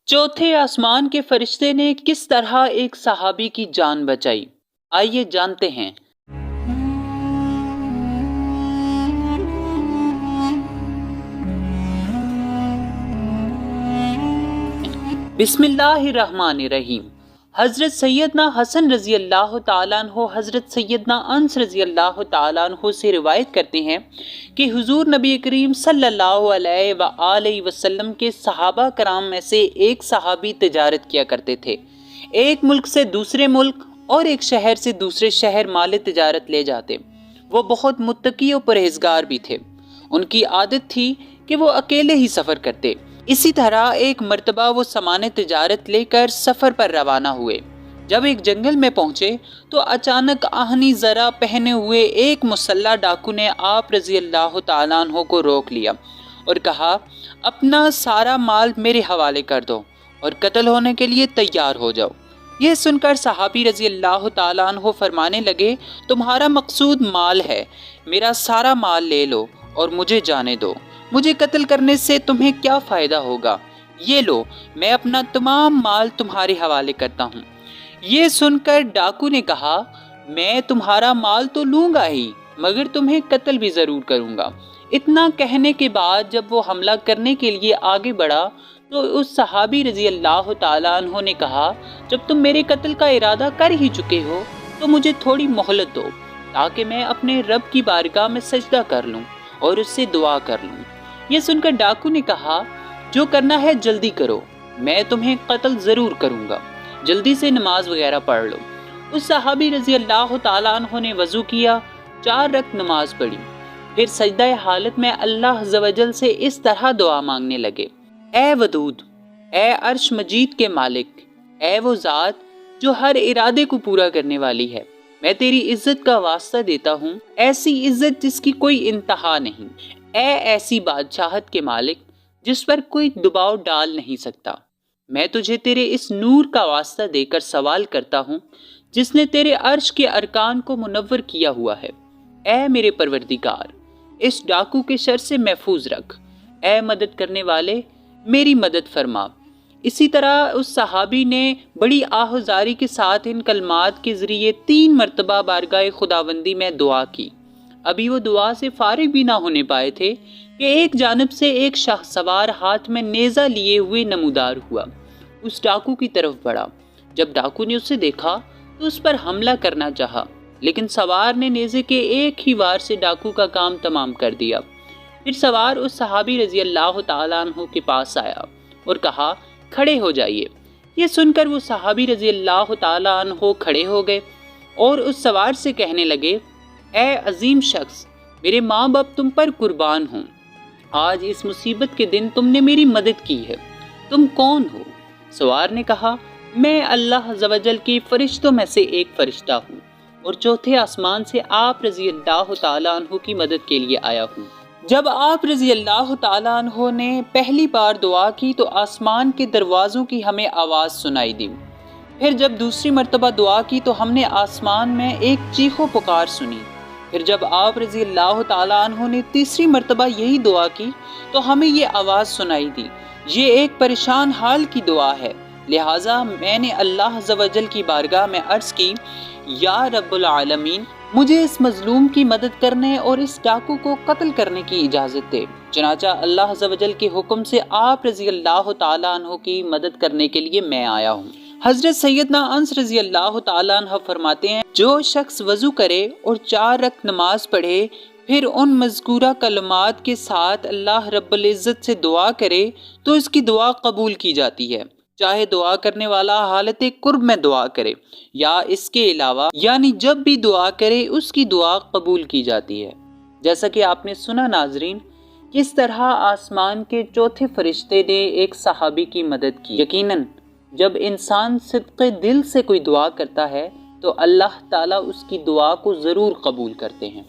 چوتھے آسمان کے فرشتے نے کس طرح ایک صحابی کی جان بچائی، آئیے جانتے ہیں۔ بسم اللہ الرحمن الرحیم۔ حضرت سیدنا حسن رضی اللہ تعالیٰ عنہ حضرت سیدنا انس رضی اللہ تعالیٰ عنہ سے روایت کرتے ہیں کہ حضور نبی کریم صلی اللہ علیہ وآلہ وسلم کے صحابہ کرام میں سے ایک صحابی تجارت کیا کرتے تھے۔ ایک ملک سے دوسرے ملک اور ایک شہر سے دوسرے شہر مال تجارت لے جاتے۔ وہ بہت متقی و پرہیزگار بھی تھے۔ ان کی عادت تھی کہ وہ اکیلے ہی سفر کرتے۔ اسی طرح ایک مرتبہ وہ سامان تجارت لے کر سفر پر روانہ ہوئے۔ جب ایک جنگل میں پہنچے تو اچانک آہنی زرہ پہنے ہوئے ایک مسلح ڈاکو نے آپ رضی اللہ تعالیٰ عنہ کو روک لیا اور کہا، اپنا سارا مال میرے حوالے کر دو اور قتل ہونے کے لیے تیار ہو جاؤ۔ یہ سن کر صحابی رضی اللہ تعالیٰ عنہ فرمانے لگے، تمہارا مقصود مال ہے، میرا سارا مال لے لو اور مجھے جانے دو۔ مجھے قتل کرنے سے تمہیں کیا فائدہ ہوگا؟ یہ لو، میں اپنا تمام مال تمہارے حوالے کرتا ہوں۔ یہ سن کر ڈاکو نے کہا، میں تمہارا مال تو لوں گا ہی، مگر تمہیں قتل بھی ضرور کروں گا۔ اتنا کہنے کے بعد جب وہ حملہ کرنے کے لیے آگے بڑھا تو اس صحابی رضی اللہ تعالیٰ عنہ نے کہا، جب تم میرے قتل کا ارادہ کر ہی چکے ہو تو مجھے تھوڑی مہلت دو تاکہ میں اپنے رب کی بارگاہ میں سجدہ کر لوں اور اس سے دعا کر لوں۔ یہ سن کر ڈاکو نے کہا، جو کرنا ہے جلدی کرو، میں تمہیں قتل ضرور کروں گا، جلدی سے نماز وغیرہ پڑھ لو۔ اس صحابی رضی اللہ تعالیٰ عنہ نے وضو کیا، 4 رکعت نماز پڑھی، پھر سجدہ حالت میں اللہ عز و جل سے اس طرح دعا مانگنے لگے، اے ودود، اے عرش مجید کے مالک، اے وہ ذات جو ہر ارادے کو پورا کرنے والی ہے، میں تیری عزت کا واسطہ دیتا ہوں، ایسی عزت جس کی کوئی انتہا نہیں، اے ایسی بادشاہت کے مالک جس پر کوئی دباؤ ڈال نہیں سکتا، میں تجھے تیرے اس نور کا واسطہ دے کر سوال کرتا ہوں جس نے تیرے عرش کے ارکان کو منور کیا ہوا ہے۔ اے میرے پروردگار، اس ڈاکو کے شر سے محفوظ رکھ، اے مدد کرنے والے میری مدد فرما۔ اسی طرح اس صحابی نے بڑی آہوازاری کے ساتھ ان کلمات کے ذریعے 3 مرتبہ بارگاہ خداوندی میں دعا کی۔ ابھی وہ دعا سے فارغ بھی نہ ہونے پائے تھے کہ ایک جانب سے ایک شاہ سوار ہاتھ میں نیزہ لیے ہوئے نمودار ہوا، اس ڈاکو کی طرف بڑھا۔ جب ڈاکو نے اسے دیکھا تو اس پر حملہ کرنا چاہا، لیکن سوار نے نیزے کے ایک ہی وار سے ڈاکو کا کام تمام کر دیا۔ پھر سوار اس صحابی رضی اللہ تعالیٰ عنہ کے پاس آیا اور کہا، کھڑے ہو جائیے۔ یہ سن کر وہ صحابی رضی اللہ تعالیٰ عنہ کھڑے ہو گئے اور اس سوار سے کہنے لگے، اے عظیم شخص، میرے ماں باپ تم پر قربان ہوں، آج اس مصیبت کے دن تم نے میری مدد کی ہے، تم کون ہو؟ سوار نے کہا، میں اللہ عز و جل کے فرشتوں میں سے ایک فرشتہ ہوں اور چوتھے آسمان سے آپ رضی اللہ تعالیٰ عنہ کی مدد کے لیے آیا ہوں۔ جب آپ رضی اللہ تعالیٰ عنہ نے پہلی بار دعا کی تو آسمان کے دروازوں کی ہمیں آواز سنائی دی۔ پھر جب دوسری مرتبہ دعا کی تو ہم نے آسمان میں ایک چیخ و پکار سنی۔ پھر جب آپ رضی اللہ تعالیٰ عنہ نے تیسری مرتبہ یہی دعا کی تو ہمیں یہ آواز سنائی دی، یہ ایک پریشان حال کی دعا ہے، لہٰذا میں نے اللہ عز و جل کی بارگاہ میں عرض کی، یا رب العالمین، مجھے اس مظلوم کی مدد کرنے اور اس ڈاکو کو قتل کرنے کی اجازت دے۔ چنانچہ اللہ عز و جل کے حکم سے آپ رضی اللہ تعالیٰ عنہ کی مدد کرنے کے لیے میں آیا ہوں۔ حضرت سیدنا انس رضی اللہ تعالیٰ عنہ فرماتے ہیں، جو شخص وضو کرے اور 4 رکعت نماز پڑھے، پھر ان مذکورہ کلمات کے ساتھ اللہ رب العزت سے دعا کرے تو اس کی دعا قبول کی جاتی ہے، چاہے دعا کرنے والا حالت قرب میں دعا کرے یا اس کے علاوہ، یعنی جب بھی دعا کرے اس کی دعا قبول کی جاتی ہے۔ جیسا کہ آپ نے سنا ناظرین، کس طرح آسمان کے چوتھے فرشتے نے ایک صحابی کی مدد کی۔ یقیناً جب انسان صدق دل سے کوئی دعا کرتا ہے تو اللہ تعالیٰ اس کی دعا کو ضرور قبول کرتے ہیں۔